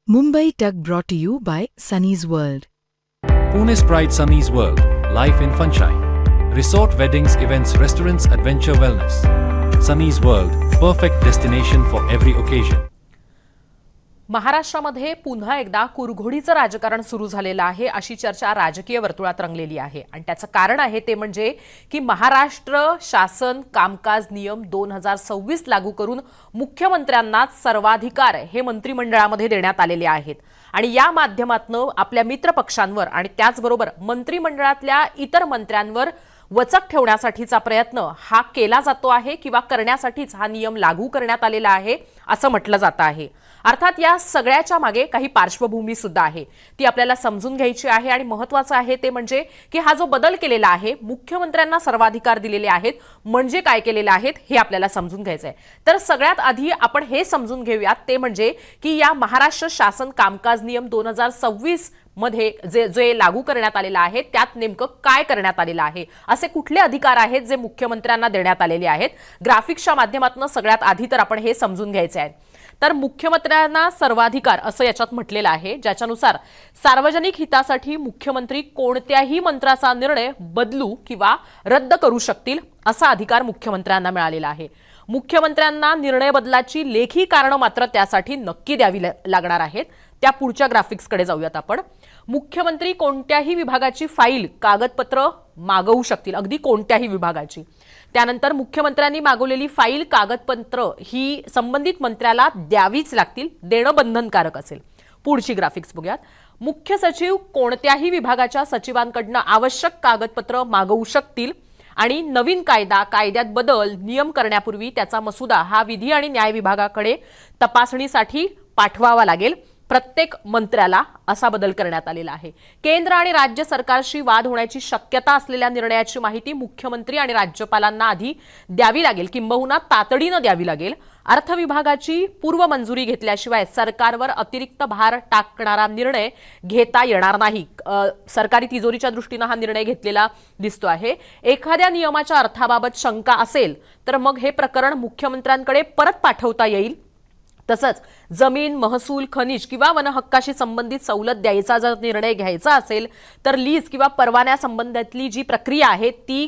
Mumbai Tug brought to you by Sunny's World. Pune's Pride Sunny's World, life in sunshine. Resort weddings, events, restaurants, adventure wellness. Sunny's World, perfect destination for every occasion. महाराष्ट्रामध्ये पुन्हा एकदा कुरघोडीचं राजकारण सुरू झालेलं आहे अशी चर्चा राजकीय वर्तुळात रंगलेली आहे आणि त्याचं कारण आहे ते म्हणजे की महाराष्ट्र शासन कामकाज नियम 2026 लागू करून मुख्यमंत्र्यांना सर्वाधिकार हे मंत्रिमंडळामध्ये देण्यात आलेले आहेत आणि या माध्यमातून आपल्या मित्रपक्षांवर आणि त्याचबरोबर मंत्रिमंडळातल्या इतर मंत्र्यांवर वचक ठेवण्यासाठीचा प्रयत्न हा केला जातो आहे किंवा करण्यासाठीच हा नियम लागू करण्यात आलेला आहे असं म्हटलं जातं आहे। अर्थात या सगळ्याच्या मागे काही पार्श्वभूमी सुद्धा आहे ती आपल्याला समजून घ्यायची आहे आणि महत्त्वाचं आहे ते म्हणजे की हा जो बदल केलेला आहे मुख्यमंत्र्यांना सर्वाधिकार दिलेले आहेत म्हणजे काय केलेले आहेत हे आपल्याला समजून घ्यायचं आहे। तर सगळ्यात आधी आपण हे समजून घेऊयात ते म्हणजे की या महाराष्ट्र शासन कामकाज नियम 2026 मध्ये जे लागू करण्यात आलेला आहे त्यात नेमकं काय करण्यात आलेलं आहे, असे कुठले अधिकार आहेत जे मुख्यमंत्र्यांना देण्यात आलेले आहेत। ग्राफिक्सच्या माध्यमातून सगळ्यात आधी तर आपण हे समजून घ्यायचे आहे। तर मुख्यमंत्र्यांना सर्वाधिकार असं याच्यात म्हटलेलं आहे ज्याच्यानुसार सार्वजनिक हितासाठी मुख्यमंत्री कोणत्याही मंत्र्याचा निर्णय बदलू किंवा रद्द करू शकतील असा अधिकार मुख्यमंत्र्यांना मिळालेला आहे। मुख्यमंत्र्यांना निर्णय बदलाची लेखी कारणं मात्र त्यासाठी नक्की द्यावी लागणार आहेत। त्या पुढच्या ग्राफिक्सकडे जाऊयात आपण। मुख्यमंत्री कोणत्याही विभागाची फाईल कागदपत्र मागवू शकतील, अगदी कोणत्याही विभागाची। त्यानंतर मुख्यमंत्र्यांनी मागवलेली फाईल कागदपत्र ही संबंधित मंत्र्याला द्यावीच लागतील, देणं बंधनकारक असेल। पुढची ग्राफिक्स बघूयात। मुख्य सचिव कोणत्याही विभागाच्या सचिवांकडून आवश्यक कागदपत्र मागवू शकतील आणि नवीन कायद्यात बदल नियम करण्यापूर्वी त्याचा मसुदा हा विधी आणि न्याय विभागाकडे तपासणीसाठी पाठवावा लागेल प्रत्येक मंत्र्याला, असा बदल करण्यात आलेला आहे। केंद्र आणि राज्य सरकारशी वाद होण्याची शक्यता असलेल्या निर्णयाची माहिती मुख्यमंत्री आणि राज्यपालांना आधी द्यावी लागेल किंबहुना तातडीने द्यावी लागेल। अर्थ विभागाची पूर्व मंजुरी घेतल्याशिवाय सरकारवर अतिरिक्त भार टाकणारा निर्णय घेता येणार नाही। सरकारी तिजोरीच्या दृष्टीने हा निर्णय घेतलेला दिसतो आहे। एखाद्या नियमाच्या अर्थाबाबत शंका असेल तर मग हे प्रकरण मुख्यमंत्र्यांकडे परत पाठवता येईल। तसंच जमीन महसूल खनिज किंवा वन हक्काशी संबंधित सवलत द्यायचा जर निर्णय घ्यायचा असेल तर लीज किंवा परवान्यासंबंधातली जी प्रक्रिया आहे ती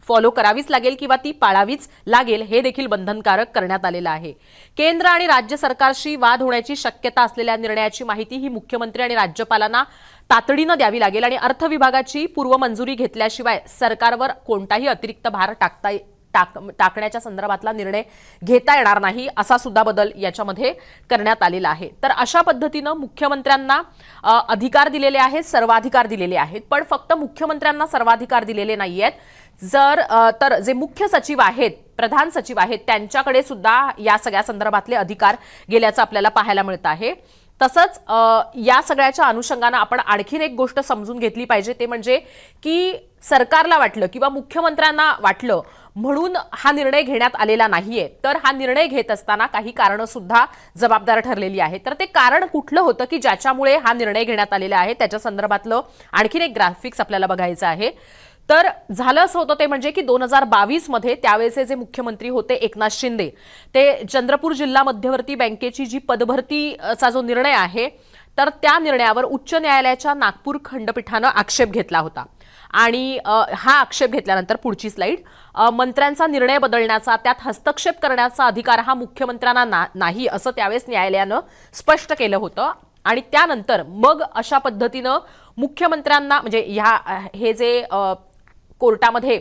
फॉलो करावीच लागेल किंवा ती पाळावीच लागेल, हे देखील बंधनकारक करण्यात आलेलं आहे। केंद्र आणि राज्य सरकारशी वाद होण्याची शक्यता असलेल्या निर्णयाची माहिती ही मुख्यमंत्री आणि राज्यपालांना तातडीने द्यावी लागेल आणि अर्थ विभागाची पूर्व मंजुरी घेतल्याशिवाय सरकारवर कोणताही अतिरिक्त भार टाकण्याच्या संदर्भातला निर्णय घेता येणार नाही, असा सुद्धा बदल याच्यामध्ये करण्यात आलेला आहे। तर अशा पद्धतीने मुख्यमंत्र्यांना अधिकार दिलेले आहेत, सर्वाधिकार दिलेले आहेत, पण फक्त मुख्यमंत्र्यांना सर्वाधिकार दिलेले नाहीयेत। तर जे मुख्य सचिव आहेत, प्रधान सचिव आहेत, त्यांच्याकडे सुद्धा या सगळ्या संदर्भातले अधिकार गेल्याचं आपल्याला पाहायला मिळत आहे। तसंच या सगळ्याच्या अनुषंगाने आपण आणखीन एक गोष्ट समजून घेतली पाहिजे ते म्हणजे की सरकारला वाटलं किंवा मुख्यमंत्र्यांना वाटलं म्हणून हा निर्णय घेण्यात आलेला नाहीये, तर हा निर्णय घेत असताना काही कारणं सुद्धा जबाबदार ठरलेली आहेत। तर ते कारण कुठलं होतं की ज्याच्यामुळे हा निर्णय घेण्यात आलेला आहे त्याच्या संदर्भातलं आणखीन एक ग्राफिक्स आपल्याला बघायचं आहे। तर झालं असं होतं ते म्हणजे की 2022 मध्ये त्यावेळेचे जे मुख्यमंत्री होते एकनाथ शिंदे, ते चंद्रपूर जिल्हा मध्यवर्ती बँकेची जी पदभरतीचा जो निर्णय आहे तर त्या निर्णयावर उच्च न्यायालयाच्या नागपूर खंडपीठाने आक्षेप घेतला होता आणि हा आक्षेप घेतल्यानंतर पुढची स्लाइड, मंत्र्यांचा निर्णय बदलण्याचा त्यात हस्तक्षेप करण्याचा अधिकार हा मुख्यमंत्र्यांना नाही असं त्यावेळेस न्यायालयानं स्पष्ट केलं होतं आणि त्यानंतर मग अशा पद्धतीनं मुख्यमंत्र्यांना म्हणजे हे जे कोर्टामध्ये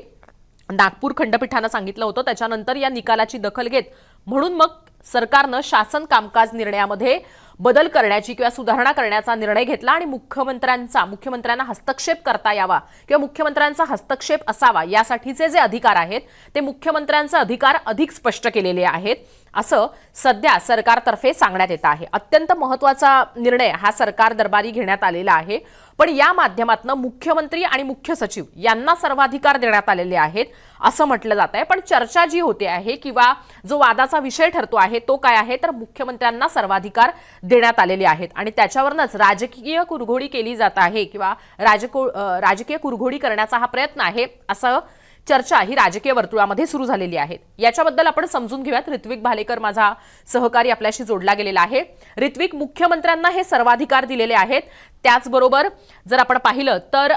नागपूर खंडपीठाने सांगितलं होतं त्याच्यानंतर या निकालाची दखल घेत म्हणून मग सरकारनं शासन कामकाज निर्णयामध्ये बदल करण्याची किंवा सुधारणा करण्याचा निर्णय घेतला आणि मुख्यमंत्र्यांना हस्तक्षेप करता यावा किंवा मुख्यमंत्र्यांचा हस्तक्षेप असावा यासाठीचे जे अधिकार आहेत ते मुख्यमंत्र्यांचे अधिकार अधिक स्पष्ट केलेले आहेत असं सध्या सरकारतर्फे सांगण्यात येत आहे। अत्यंत महत्त्वाचा निर्णय हा सरकार दरबारी घेण्यात आलेला आहे, पण या माध्यमातून मुख्यमंत्री आणि मुख्य सचिव यांना सर्वाधिकार देण्यात आलेले आहेत असं म्हटलं जात आहे। पण चर्चा जी होते आहे किंवा जो वादाचा विषय ठरतो आहे तो काय आहे तर मुख्यमंत्र्यांना सर्वाधिकार देण्यात आलेले आहेत आणि त्याच्यावरच राजकीय कुरघोडी केली जात आहे किंवा राजकीय कुरघोडी करण्याचा हा प्रयत्न आहे असं चर्चा ही राजकीय वर्तुळामध्ये सुरू झालेली आहे. याच्याबद्दल आपण समजून घेऊयात. ऋत्विक भालेकर माझा सहकारी आपल्याशी जोडला गेलेला आहे. ऋत्विक, मुख्यमंत्र्यांना हे सर्वाधिकार दिलेले आहेत. त्याचबरोबर जर आपण पाहिलं तर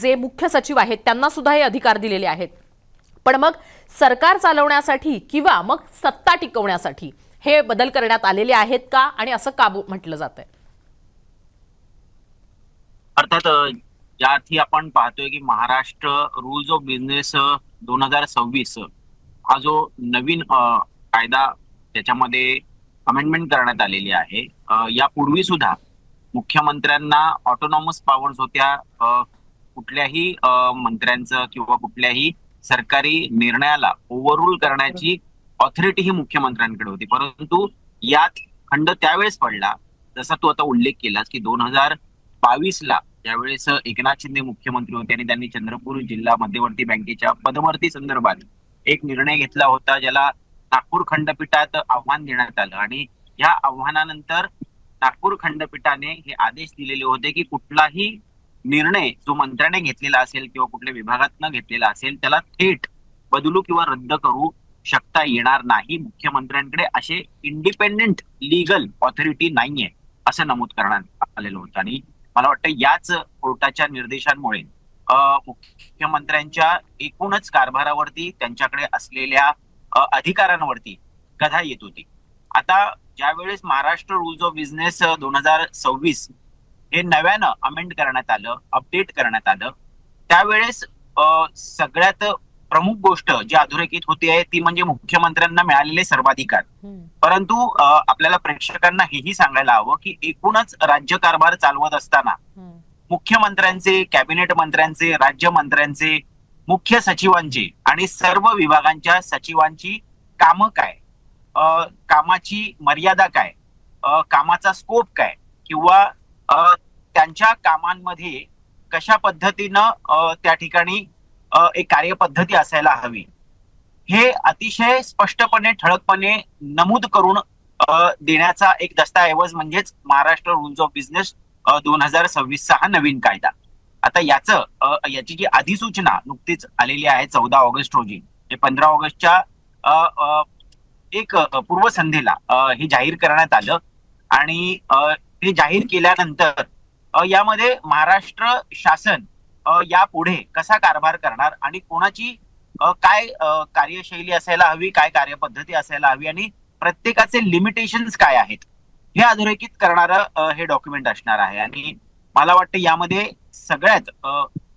जे मुख्य सचिव आहेत त्यांना सुद्धा हे अधिकार दिलेले आहेत. पण मग सरकार चालवण्यासाठी किंवा मग सत्ता टिकवण्यासाठी हे बदल करण्यात आलेले आहेत का, आणि असं का म्हटलं जातंय? अर्थात ज्यात आपण पाहतोय की महाराष्ट्र रूल्स ऑफ बिझनेस 2026 हा जो नवीन कायदा त्याच्यामध्ये अमेंडमेंट करण्यात आलेली आहे. यापूर्वी सुद्धा मुख्यमंत्र्यांना ऑटोनॉमस पॉवर्स होत्या. कुठल्याही मंत्र्यांचं किंवा कुठल्याही सरकारी निर्णयाला ओव्हररूल करण्याची ऑथॉरिटी ही मुख्यमंत्र्यांकडे होती. परंतु यात खंड त्यावेळेस पडला, जसा तू आता उल्लेख केलास की 2022ला ज्यावेळेस एकनाथ शिंदे मुख्यमंत्री होते आणि त्यांनी चंद्रपूर जिल्हा मध्यवर्ती बँकेच्या पदभरती संदर्भात एक निर्णय घेतला होता, ज्याला नागपूर खंडपीठात आव्हान देण्यात आलं. आणि या आव्हानानंतर नागपूर खंडपीठाने हे आदेश दिलेले होते की कुठलाही निर्णय जो मंत्र्याने घेतलेला असेल किंवा कुठल्या विभागातनं घेतलेला असेल त्याला थेट बदलू किंवा रद्द करू शकता येणार नाही. मुख्यमंत्र्यांकडे असे इंडिपेंडेंट लीगल ऑथॉरिटी नाहीये असं नमूद करण्यात आलेलं होतं. आणि मला वाटतं याच कोर्टाच्या निर्देशांमुळे मुख्यमंत्र्यांच्या एकूणच कारभारावरती त्यांच्याकडे असलेल्या अधिकारांवरती गदा येत होती. आता ज्यावेळेस महाराष्ट्र रूल्स ऑफ बिझनेस 2026 हे नव्यानं अमेंड करण्यात आलं, अपडेट करण्यात आलं, त्यावेळेस सगळ्यात प्रमुख गोष्ट जी अधोरेखित होती ती म्हणजे मुख्यमंत्र्यांना मिळालेले सर्वाधिकार. परंतु आपल्याला प्रेक्षकांना हेही सांगायला हवं की एकूणच राज्यकारभार चालवत असताना मुख्यमंत्र्यांचे, कॅबिनेट मंत्र्यांचे, राज्यमंत्र्यांचे, मुख्य सचिवांची आणि सर्व विभागांच्या सचिवांची कामं काय, कामाची मर्यादा काय, कामाचा स्कोप काय, किंवा त्यांच्या कामांमध्ये कशा पद्धतीनं त्या ठिकाणी एक कार्यपद्धती असायला हवी, हे अतिशय स्पष्टपणे ठळकपणे नमूद करून देण्याचा एक दस्तऐवज म्हणजेच महाराष्ट्र रूल्स ऑफ बिझनेस 2026 हा नवीन कायदा. आता याची जी अधिसूचना नुकतीच आलेली आहे 14 ऑगस्ट रोजी, 15 ऑगस्टच्या एक पूर्वसंध्येला हे जाहीर करण्यात आलं. आणि हे जाहीर केल्यानंतर यामध्ये महाराष्ट्र शासन यापुढे कसा कारभार करणार आणि कोणाची काय कार्यशैली असायला हवी, काय कार्यपद्धती असायला हवी आणि प्रत्येकाचे लिमिटेशन्स काय आहेत हे अधोरेखित करणारं हे डॉक्युमेंट असणार आहे. आणि मला वाटतं यामध्ये सगळ्यात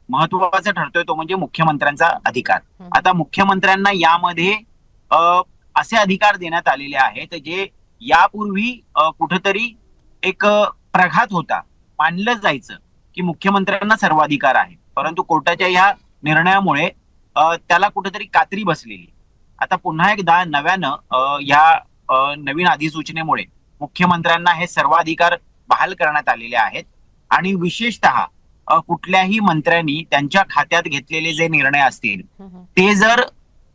महत्वाचा ठरतोय तो म्हणजे मुख्यमंत्र्यांचा अधिकार. आता मुख्यमंत्र्यांना यामध्ये असे अधिकार देण्यात आलेले आहेत जे यापूर्वी कुठेतरी एक प्रघात होता, मानलं जायचं की मुख्यमंत्र्यांना सर्वाधिकार आहे, परंतु कोर्टाच्या या निर्णयामुळे त्याला कुठेतरी कात्री बसलेली. आता पुन्हा एकदा नव्यानं या नवीन अधिसूचनेमुळे मुख्यमंत्र्यांना हे सर्व अधिकार बहाल करण्यात आलेले आहेत. आणि विशेषतः कुठल्याही मंत्र्यांनी त्यांच्या खात्यात घेतलेले जे निर्णय असतील ते जर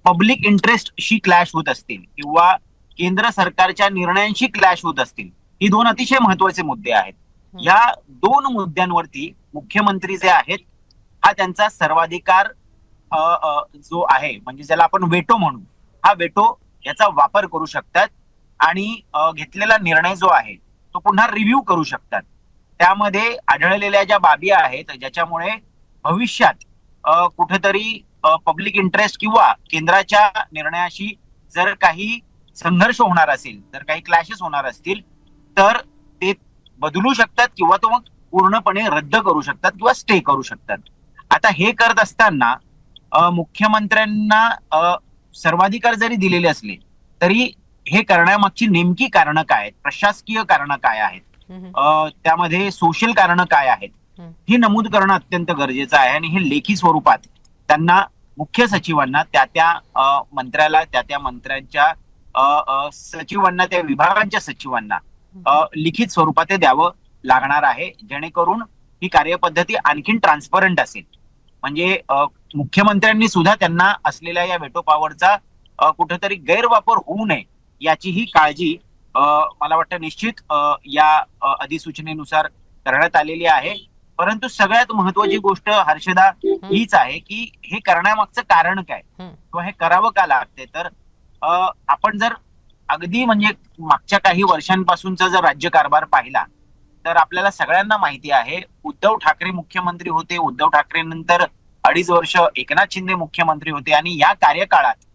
पब्लिक इंटरेस्टशी क्लॅश होत असतील किंवा केंद्र सरकारच्या निर्णयांशी क्लॅश होत असतील, ही दोन अतिशय महत्वाचे मुद्दे आहेत. या दोन मुद्द्यांवरती मुख्यमंत्री जे आहेत हा त्यांचा सर्वाधिकार जो आहे म्हणजे ज्याला आपण वेटो म्हणू, हा वेटो याचा वापर करू शकतात आणि घेतलेला निर्णय जो आहे तो पुन्हा रिव्ह्यू करू शकतात. त्यामध्ये आढळलेल्या ज्या बाबी आहेत ज्याच्यामुळे भविष्यात कुठेतरी पब्लिक इंटरेस्ट किंवा केंद्राच्या निर्णयाशी जर काही संघर्ष होणार असेल, जर काही क्लॅशेस होणार असतील तर ते बदलू शकतात किंवा तो मग पूर्णपणे रद्द करू शकतात किंवा स्टे करू शकतात. आता हे करत असताना मुख्यमंत्र्यांना सर्वाधिकार जरी दिलेले असले तरी हे करण्यामागची नेमकी कारणं काय आहेत, प्रशासकीय कारणं काय आहेत, त्यामध्ये सोशल कारणं काय आहेत, हे नमूद करणं अत्यंत गरजेचं आहे. आणि हे लेखी स्वरूपात त्यांना मुख्य सचिवांना त्या मंत्र्याला त्या मंत्र्यांच्या सचिवांना, त्या विभागांच्या सचिवांना लिखित स्वरूपात ते द्यावं लागणार आहे, जेणेकरून ही कार्यपद्धती आणखीन ट्रान्सपरंट असेल. म्हणजे मुख्यमंत्र्यांनी सुद्धा त्यांना असलेल्या या व्हेटो पॉवरचा कुठेतरी गैरवापर होऊ नये याची ही काळजी मला वाटतं निश्चित या अधिसूचनेनुसार करण्यात आलेली आहे. परंतु सगळ्यात महत्वाची गोष्ट हर्षदा हीच आहे की हे करण्यामागचं कारण काय किंवा हे करावं का लागते. तर आपण जर अगदी म्हणजे मागच्या काही वर्षांपासूनचा जर राज्यकारभार पाहिला तर आपल्याला सगळ्यांना माहिती आहे उद्धव ठाकरे मुख्यमंत्री होते. उद्धव ठाकरे नंतर 2.5 वर्ष एकनाथ शिंदे मुख्यमंत्री होते आणि या कार्यकाळात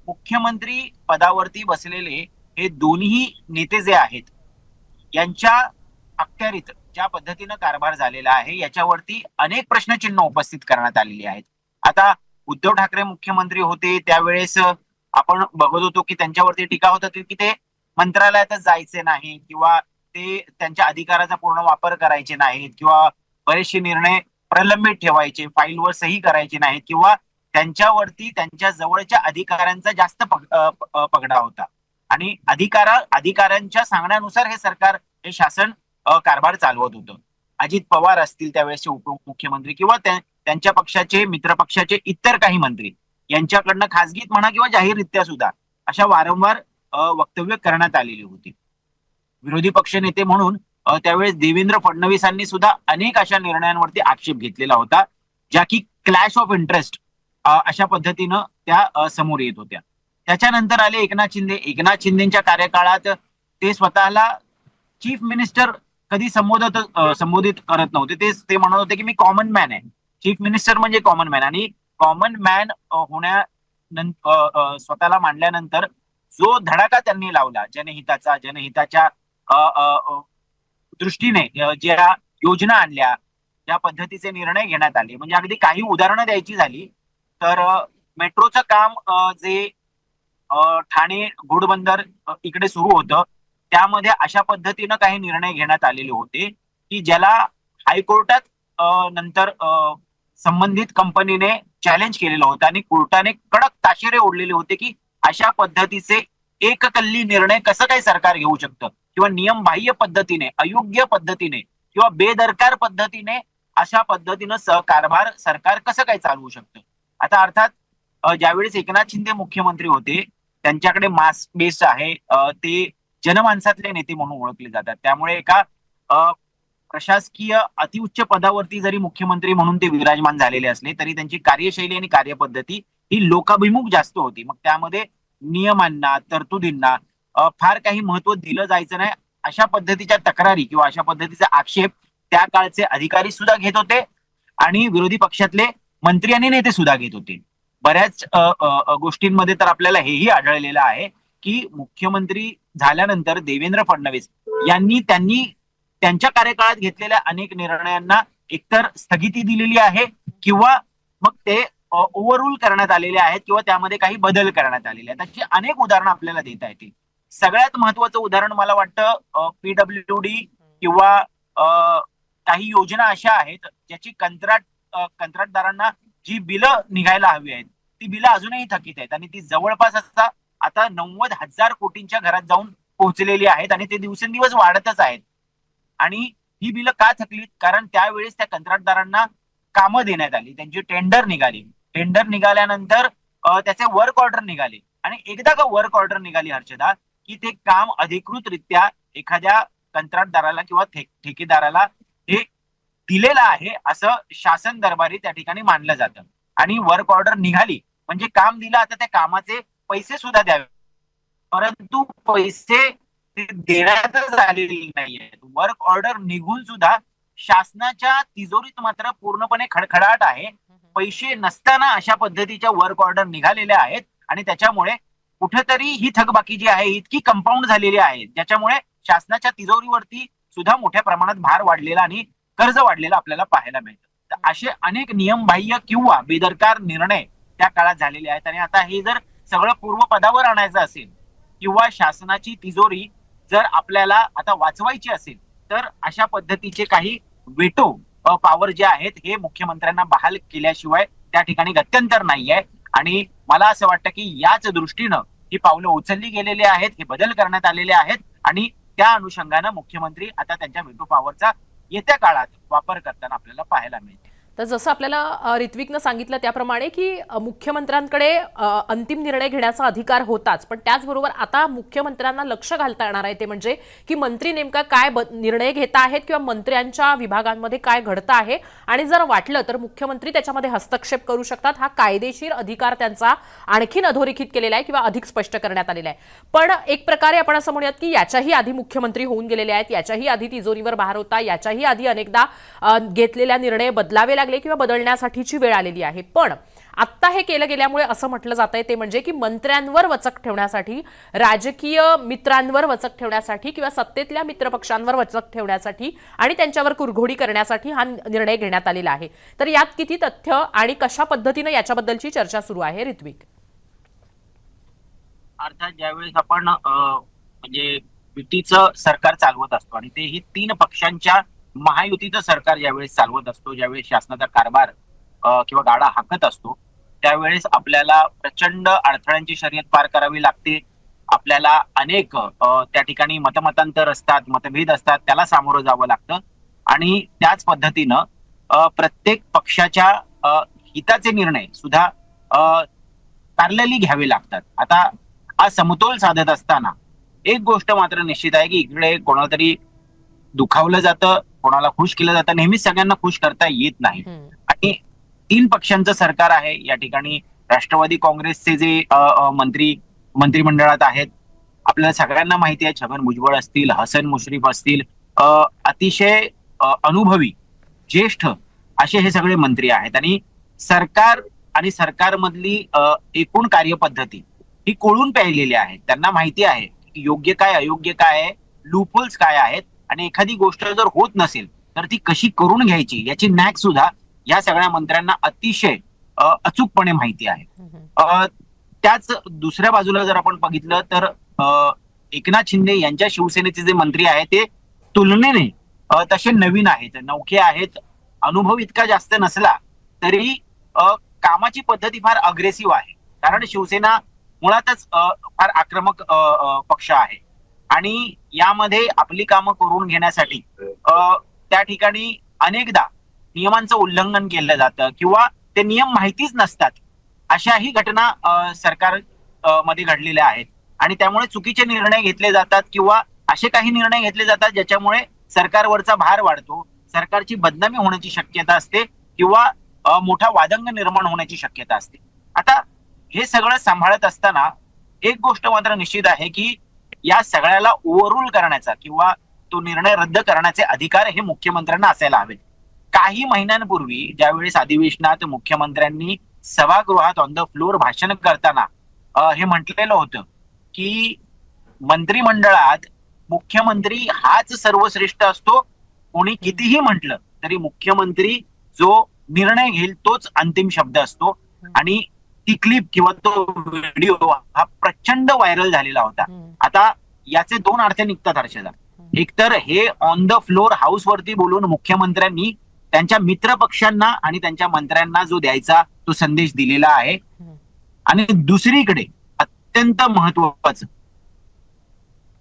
मुख्यमंत्री पदावरती बसलेले हे दोन्ही नेते जे आहेत यांच्या अखत्यारीत ज्या पद्धतीनं कारभार झालेला आहे याच्यावरती अनेक प्रश्नचिन्ह उपस्थित करण्यात आलेली आहेत. आता उद्धव ठाकरे मुख्यमंत्री होते त्यावेळेस आपण बघत होतो की त्यांच्यावरती टीका होत होती की ते मंत्रालयातच जायचे नाही किंवा ते त्यांच्या अधिकाराचा पूर्ण वापर करायचे नाहीत किंवा बरेचसे निर्णय प्रलंबित ठेवायचे, फाईलवर सही करायची नाहीत किंवा त्यांच्यावरती त्यांच्या जवळच्या अधिकाऱ्यांचा जास्त पगडा होता आणि अधिकाऱ्यांच्या सांगण्यानुसार हे सरकार हे शासन कारभार चालवत होतं. अजित पवार असतील त्यावेळेसचे उपमुख्यमंत्री किंवा त्यांच्या पक्षाचे मित्र पक्षाचे इतर काही मंत्री यांच्याकडनं खासगीत म्हणा किंवा जाहीररित्या सुद्धा अशा वारंवार वक्तव्य करण्यात आलेली होती. विरोधी पक्षनेते म्हणून त्यावेळेस देवेंद्र फडणवीसांनी सुद्धा अनेक अशा निर्णयांवरती आक्षेप घेतलेला होता ज्या की क्लॅश ऑफ इंटरेस्ट अशा पद्धतीनं त्या समोर येत होत्या. त्याच्यानंतर आले एकनाथ शिंदे. एकनाथ शिंदेच्या कार्यकाळात ते स्वतःला चीफ मिनिस्टर कधी संबोधित करत नव्हते. ते म्हणत होते की मी कॉमन मॅन आहे. चीफ मिनिस्टर म्हणजे कॉमन मॅन आणि कॉमन मॅन स्वतःला मांडल्यानंतर जो धडाका त्यांनी लावला जनहिताच्या दृष्टीने ज्या योजना आणल्या ज्या पद्धतीचे निर्णय घेण्यात आले म्हणजे अगदी काही उदाहरणं द्यायची झाली तर मेट्रोचं काम जे ठाणे घोडबंदर इकडे सुरू होतं त्यामध्ये अशा पद्धतीनं काही निर्णय घेण्यात आलेले होते की ज्याला हायकोर्टात नंतर संबंधित कंपनीने चॅलेंज केलेलं होतं आणि कोर्टाने कडक ताशेरे ओढलेले होते की अशा पद्धतीचे एककल्ली निर्णय कसं काय सरकार घेऊ शकतं किंवा नियमबाह्य पद्धतीने अयोग्य पद्धतीने किंवा बेदरकार पद्धतीने अशा पद्धतीनं कारभार सरकार कसं काय चालवू शकतं. आता अर्थात ज्यावेळेस एकनाथ शिंदे मुख्यमंत्री होते त्यांच्याकडे मास बेस आहे, ते जनमानसातले नेते म्हणून ओळखले जातात. त्यामुळे एका प्रशासकीय अतिउच्च पदावरती जरी मुख्यमंत्री म्हणून ते विराजमान झालेले असले तरी त्यांची कार्यशैली आणि कार्यपद्धती ही लोकाभिमुख जास्त होती. मग त्यामध्ये नियमांना तरतुदींना फार काही महत्व दिलं जायचं नाही अशा पद्धतीच्या तक्रारी किंवा अशा पद्धतीचे आक्षेप त्या काळचे अधिकारी सुद्धा घेत होते आणि विरोधी पक्षातले मंत्री आणि नेते सुद्धा घेत होते. बऱ्याच गोष्टींमध्ये तर आपल्याला हेही आढळलेलं आहे की मुख्यमंत्री झाल्यानंतर देवेंद्र फडणवीस यांनी त्यांच्या कार्यकाळात घेतलेल्या अनेक निर्णयांना एकतर स्थगिती दिलेली आहे किंवा मग ते ओव्हररूल करण्यात आलेले आहेत किंवा त्यामध्ये काही बदल करण्यात आलेले आहेत. अशी अनेक उदाहरणं आपल्याला देता येतील. सगळ्यात महत्वाचं उदाहरण मला वाटतं पीडब्ल्यूडी किंवा काही योजना अशा आहेत ज्याची कंत्राटदारांना जी बिलं निघायला हवी आहेत ती बिलं अजूनही थकीत आहेत आणि ती जवळपास आता 90,000 कोटींच्या घरात जाऊन पोहोचलेली आहेत आणि ते दिवसेंदिवस वाढतच आहेत. आणि ही बिलं का थकलीत? कारण त्यावेळेस त्या कंत्राटदारांना कामं देण्यात आली, त्यांची टेंडर निघाली. टेंडर निघाल्यानंतर त्याचे वर्क ऑर्डर निघाले आणि एकदा का वर्क ऑर्डर निघाली हर्षदा की ते काम अधिकृतरित्या एखाद्या कंत्राटदाराला किंवा ठेकेदाराला हे दिलेलं आहे असं शासन दरबारी त्या ठिकाणी मानलं जातं. आणि वर्क ऑर्डर निघाली म्हणजे काम दिलं, आता त्या कामाचे पैसे सुद्धा द्यावे, परंतु पैसे देण्यातच आलेले नाहीये. वर्क ऑर्डर निघून सुद्धा शासनाच्या तिजोरीत मात्र पूर्णपणे खडखडाट आहे. पैसे नसताना अशा पद्धतीच्या वर्क ऑर्डर निघालेल्या आहेत आणि त्याच्यामुळे कुठेतरी ही थकबाकी जी आहे इतकी कंपाऊंड झालेली आहे ज्याच्यामुळे शासनाच्या तिजोरीवरती सुद्धा मोठ्या प्रमाणात भार वाढलेला आणि कर्ज वाढलेला आपल्याला पाहायला मिळतं. तर असे अनेक नियमबाह्य किंवा बेदरकार निर्णय त्या काळात झालेले आहेत आणि आता हे जर सगळं पूर्वपदावर आणायचं असेल किंवा शासनाची तिजोरी जर आपल्याला आता वाचवायची असेल तर अशा पद्धतीचे काही वेटो पॉवर जे आहेत हे मुख्यमंत्र्यांना बहाल केल्याशिवाय त्या ठिकाणी गत्यंतर नाहीये. आणि मला असं वाटतं की याच दृष्टीनं ही पावलं उचलली गेलेली आहेत, हे बदल करण्यात आलेले आहेत आणि त्या अनुषंगानं मुख्यमंत्री आता त्यांच्या वेटो पॉवरचा येत्या काळात वापर करताना आपल्याला पाहायला मिळते. तर जसं आपल्याला ऋत्विकनं सांगितलं त्याप्रमाणे की मुख्यमंत्र्यांकडे अंतिम निर्णय घेण्याचा अधिकार होताच, पण त्याचबरोबर आता मुख्यमंत्र्यांना लक्ष घालता येणार आहे ते म्हणजे की मंत्री नेमका काय निर्णय घेत आहेत किंवा मंत्र्यांच्या विभागांमध्ये काय घडतं आहे, आणि जर वाटलं तर मुख्यमंत्री त्याच्यामध्ये हस्तक्षेप करू शकतात. हा कायदेशीर अधिकार त्यांचा आणखीन अधोरेखित केलेला आहे किंवा अधिक स्पष्ट करण्यात आलेला आहे. पण एक प्रकारे आपण असं म्हणूयात की याच्याही आधी मुख्यमंत्री होऊन गेलेले आहेत, याच्याही आधी तिजोरीवर भार होता, याच्याही आधी अनेकदा घेतलेल्या निर्णय बदलावे लागले किंवा बदलण्यासाठीची वेळ आलेली आहे. पण आत्ता हे केलं गेल्यामुळे असं म्हटलं जात आहे ते म्हणजे की मंत्र्यांवर वचक ठेवण्यासाठी, राजकीय मित्रांवर वचक ठेवण्यासाठी किंवा सत्तेतल्या मित्रपक्षांवर वचक ठेवण्यासाठी आणि त्यांच्यावर कुरघोडी करण्यासाठी हा निर्णय घेण्यात आलेला आहे. तर यात किती तथ्य आणि कशा पद्धतीने याच्याबद्दलची चर्चा सुरू आहे ऋत्विक? अर्थात ज्यावेळेस आपण म्हणजे युतीचं सरकार चालवत असतो आणि तेही 3 पक्षांच्या महायुतीचं सरकार ज्यावेळेस चालवत असतो, ज्यावेळेस शासनाचा कारभार किंवा गाडा हाकत असतो, त्यावेळेस आपल्याला प्रचंड अडथळ्यांची शर्यत पार करावी लागते. आपल्याला अनेक त्या ठिकाणी मतमतांतर असतात, मतभेद असतात, त्याला सामोरं जावं लागतं. आणि त्याच पद्धतीनं प्रत्येक पक्षाच्या हिताचे निर्णय सुद्धा पॅरलली घ्यावे लागतात. आता हा समतोल साधत असताना एक गोष्ट मात्र निश्चित आहे की इकडे कोणाला तरी दुखावलं जातं, कोणाला खुश केलं जातं. नेहमीच सगळ्यांना खुश करता येत नाही. आणि 3 पक्षांचं सरकार आहे या ठिकाणी. राष्ट्रवादी काँग्रेसचे जे मंत्रिमंडळात आहेत, आपल्याला सगळ्यांना माहिती आहे, छगन भुजबळ असतील, हसन मुश्रीफ असतील, अतिशय अनुभवी ज्येष्ठ असे हे सगळे मंत्री आहेत. आणि सरकार आणि सरकारमधली एकूण कार्यपद्धती ही कोळून प्यायलेली आहे. त्यांना माहिती आहे की योग्य काय, अयोग्य काय आहे, लूपहोल्स काय आहेत, आणि एखादी गोष्ट जर होत नसेल तर ती कशी करून घ्यायची याची नॅक सुद्धा या सगळ्या मंत्र्यांना अतिशय अचूकपणे माहिती आहे. त्याच दुसऱ्या बाजूला जर आपण बघितलं तर एकनाथ शिंदे यांच्या शिवसेनेचे जे मंत्री आहेत ते तुलनेने तसे नवीन आहेत, नवखे आहेत. अनुभव इतका जास्त नसला तरी कामाची पद्धती फार अग्रेसिव्ह आहे. कारण शिवसेना मुळातच फार आक्रमक पक्ष आहे आणि यामध्ये आपली कामं करून घेण्यासाठी त्या ठिकाणी अनेकदा नियमांचं उल्लंघन केलं जातं किंवा ते नियम माहितीच नसतात. अशाही घटना सरकार मध्ये घडलेल्या आहेत आणि त्यामुळे चुकीचे निर्णय घेतले जातात किंवा असे काही निर्णय घेतले जातात ज्याच्यामुळे सरकारवरचा भार वाढतो, सरकारची बदनामी होण्याची शक्यता असते किंवा मोठा वादंग निर्माण होण्याची शक्यता असते. आता हे सगळं सांभाळत असताना एक गोष्ट मात्र निश्चित आहे की या सगळ्याला ओव्हररूल करण्याचा किंवा तो निर्णय रद्द करण्याचे अधिकार हे मुख्यमंत्र्यांना असायला हवेत. काही महिन्यांपूर्वी ज्यावेळेस अधिवेशनात मुख्यमंत्र्यांनी सभागृहात ऑन द फ्लोर भाषण करताना हे म्हटलेलं होतं की मंत्रिमंडळात मुख्यमंत्री हाच सर्वश्रेष्ठ असतो. कोणी कितीही म्हटलं तरी मुख्यमंत्री जो निर्णय घेईल तोच अंतिम शब्द असतो. आणि ती क्लिप किंवा तो व्हिडिओ हा प्रचंड व्हायरल झालेला होता. आता याचे 2 अर्थ निघतात हर्षदा. एकतर हे ऑन द फ्लोर हाऊस वरती बोलून मुख्यमंत्र्यांनी त्यांच्या मित्र पक्षांना आणि त्यांच्या मंत्र्यांना जो द्यायचा तो संदेश दिलेला आहे. आणि दुसरीकडे अत्यंत महत्वाचं,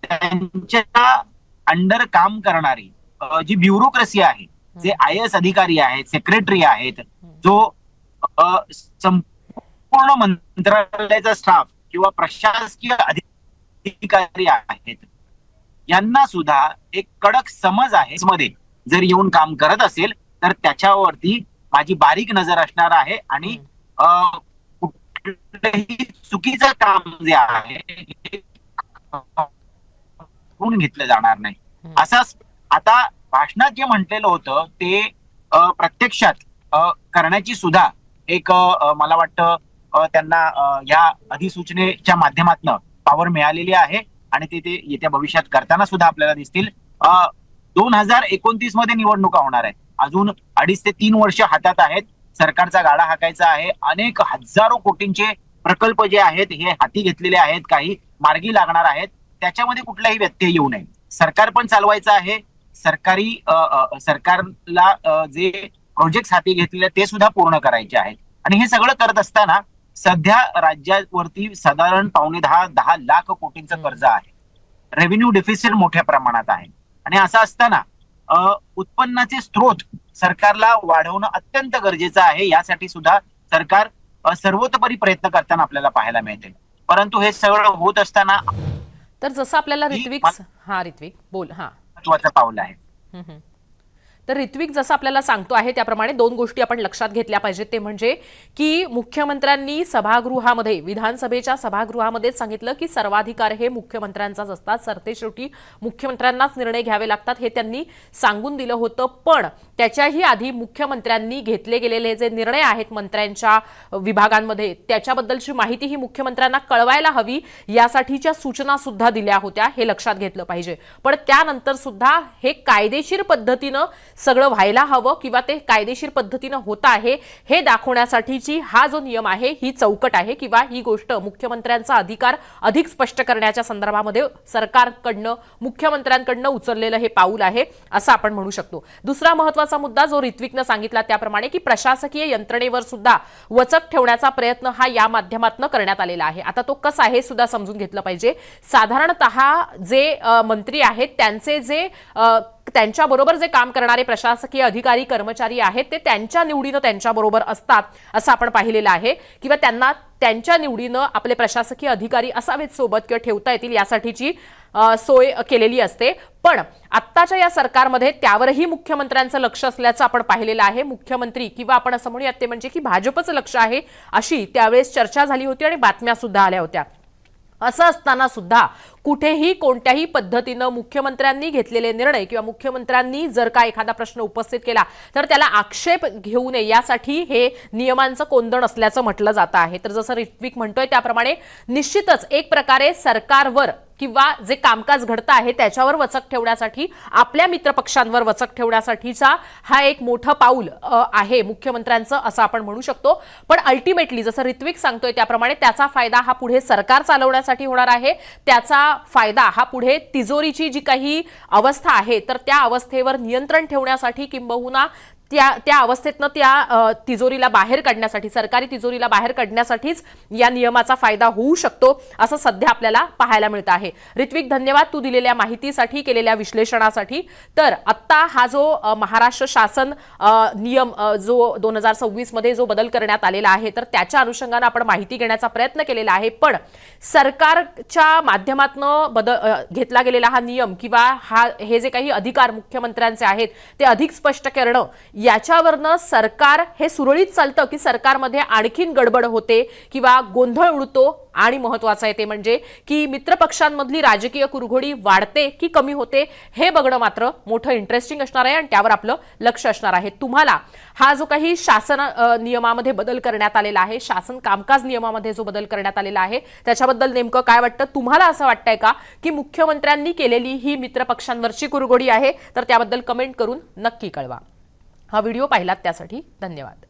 त्यांच्या अंडर काम करणारी जी ब्युरोक्रेसी आहे, जे IAS अधिकारी आहेत, सेक्रेटरी आहेत, जो संपूर्ण मंत्रालयाचा स्टाफ किंवा प्रशासकीय अधिकारी आहेत, यांना सुद्धा एक कडक समज आहे. मध्ये जर येऊन काम करत असेल तर त्याच्यावरती माझी बारीक नजर असणार आहे आणि कुठलंही चुकीचं काम जे आहे घेतलं जाणार नाही. असंच आता भाषणात जे म्हटलेलं होतं ते प्रत्यक्षात करण्याची सुद्धा एक मला वाटतं त्यांना या अधिसूचनेच्या माध्यमातून पॉवर मिळालेली आहे आणि ते येत्या भविष्यात करताना सुद्धा आपल्याला दिसतील. 2029 मध्ये निवडणुका होणार आहेत. अजून 2.5 ते 3 वर्ष हातात आहेत. सरकारचा गाडा हाकायचा आहे. अनेक हजारो कोटींचे प्रकल्प जे आहेत हे हाती घेतलेले आहेत, काही मार्गी लागणार आहेत. त्याच्यामध्ये कुठलाही व्यत्यय येऊ नये. सरकार पण चालवायचं आहे. सरकारला जे प्रोजेक्ट हाती घेतलेले ते सुद्धा पूर्ण करायचे आहेत. आणि हे सगळं करत असताना सध्या राज्यावरती साधारण 10 लाख कोटींचं कर्ज आहे. रेव्हेन्यू डेफिसिट मोठ्या प्रमाणात आहे. आणि असं असताना उत्पन्नाचे स्रोत सरकारला वाढवणं अत्यंत गरजेचं आहे. यासाठी सुद्धा सरकार सर्वतोपरी प्रयत्न करताना आपल्याला पाहायला मिळते. परंतु हे सगळं होत असताना तर जसं आपल्याला ऋत्विक बोल. महत्वाचं पाऊल आहे. तर ऋत्विक जसं आपल्याला सांगतो आहे त्याप्रमाणे दोन गोष्टी आपण लक्षात घेतल्या पाहिजेत. ते म्हणजे की मुख्यमंत्र्यांनी सभागृहामध्ये, विधानसभेच्या सभागृहामध्ये सांगितलं की सर्वाधिकार हे मुख्यमंत्र्यांचाच असतात, सरतेशेवटी मुख्यमंत्र्यांनाच निर्णय घ्यावे लागतात हे त्यांनी सांगून दिलं होतं. पण त्याच्याही आधी मुख्यमंत्र्यांनी घेतले गेलेले जे निर्णय आहेत मंत्र्यांच्या विभागांमध्ये त्याच्याबद्दलची माहिती ही मुख्यमंत्र्यांना कळवायला हवी यासाठीच्या सूचना सुद्धा दिल्या होत्या, हे लक्षात घेतलं पाहिजे. पण त्यानंतर सुद्धा हे कायदेशीर पद्धतीनं सगळं व्हायला हवं किंवा ते कायदेशीर पद्धतीनं होत आहे हे दाखवण्यासाठीची हा जो नियम आहे ही चौकट आहे किंवा ही गोष्ट मुख्यमंत्र्यांचा अधिकार अधिक स्पष्ट करण्याच्या संदर्भामध्ये सरकारकडनं, मुख्यमंत्र्यांकडनं उचललेलं हे पाऊल आहे असं आपण म्हणू शकतो. दुसरा महत्त्वाचा मुद्दा जो ऋत्विकनं सांगितला त्याप्रमाणे की प्रशासकीय यंत्रणेवर सुद्धा वचक ठेवण्याचा प्रयत्न हा या माध्यमातून करण्यात आलेला आहे. आता तो कसा आहे हे सुद्धा समजून घेतलं पाहिजे. साधारणतः जे मंत्री आहेत त्यांच्याबरोबर जे काम करणारे प्रशासकीय अधिकारी कर्मचारी आहेत ते त्यांच्या निवडीनं त्यांच्याबरोबर असतात असं आपण पाहिलेलं आहे किंवा त्यांना त्यांच्या निवडीनं आपले प्रशासकीय अधिकारी असावेत सोबत किंवा ठेवता येतील यासाठीची सोय केलेली असते. पण आत्ताच्या या सरकारमध्ये त्यावरही मुख्यमंत्र्यांचं लक्ष असल्याचं आपण पाहिलेलं आहे. मुख्यमंत्री किंवा आपण असं म्हणूयात ते म्हणजे की भाजपचं लक्ष आहे अशी त्यावेळेस चर्चा झाली होती आणि बातम्या सुद्धा आल्या होत्या. असं असताना सुद्धा कुठेही कोणत्याही पद्धतीनं मुख्यमंत्र्यांनी घेतलेले निर्णय किंवा मुख्यमंत्र्यांनी जर का एखादा प्रश्न उपस्थित केला तर त्याला आक्षेप घेऊ नये यासाठी हे नियमांचं कोंदण असल्याचं म्हटलं जातं आहे. तर जसं ऋत्विक म्हणतोय त्याप्रमाणे निश्चितच एक प्रकारे सरकारवर किंवा जे कामकाज घडतं आहे त्याच्यावर वचक ठेवण्यासाठी, आपल्या मित्रपक्षांवर वचक ठेवण्यासाठीचा हा एक मोठं पाऊल आहे मुख्यमंत्र्यांचं असं आपण म्हणू शकतो. पण अल्टिमेटली जसं ऋत्विक सांगतोय त्याप्रमाणे त्याचा फायदा हा पुढे सरकार चालवण्यासाठी होणार आहे. त्याचा फायदा हा पुढे तिजोरीची जी काही अवस्था आहे तर त्या अवस्थेवर नियंत्रण ठेवण्यासाठी किंबहुना त्या अवस्थेतनं त्या तिजोरीला बाहेर काढण्यासाठी, सरकारी तिजोरीला बाहेर काढण्यासाठीच या नियमाचा फायदा होऊ शकतो असं सध्या आपल्याला पाहायला मिळतं आहे. ऋत्विक, धन्यवाद तू दिलेल्या माहितीसाठी, केलेल्या विश्लेषणासाठी. तर आत्ता हा जो महाराष्ट्र शासन नियम जो 2026 मध्ये जो बदल करण्यात आलेला आहे तर त्याच्या अनुषंगाने आपण माहिती घेण्याचा प्रयत्न केलेला आहे. पण सरकारच्या माध्यमातून घेतला गेलेला हा नियम किंवा हे जे काही अधिकार मुख्यमंत्र्यांचे आहेत ते अधिक स्पष्ट करणं याच्यावरनं सरकार हे सुरळीत चालतं की सरकारमध्ये आणखीन गडबड होते किंवा गोंधळ उडतो आणि महत्त्वाचं आहे ते म्हणजे की मित्रपक्षांमधली राजकीय कुरघोडी वाढते की कमी होते हे बघणं मात्र मोठं इंटरेस्टिंग असणार आहे आणि त्यावर आपलं लक्ष असणार आहे. तुम्हाला हा जो काही शासन नियमामध्ये बदल करण्यात आलेला आहे, शासन कामकाज नियमामध्ये जो बदल करण्यात आलेला आहे त्याच्याबद्दल नेमकं काय वाटतं? तुम्हाला असं वाटतंय का की मुख्यमंत्र्यांनी केलेली ही मित्रपक्षांवरची कुरघोडी आहे? तर त्याबद्दल कमेंट करून नक्की कळवा. हा व्हिडिओ पाहिलात त्यासाठी धन्यवाद.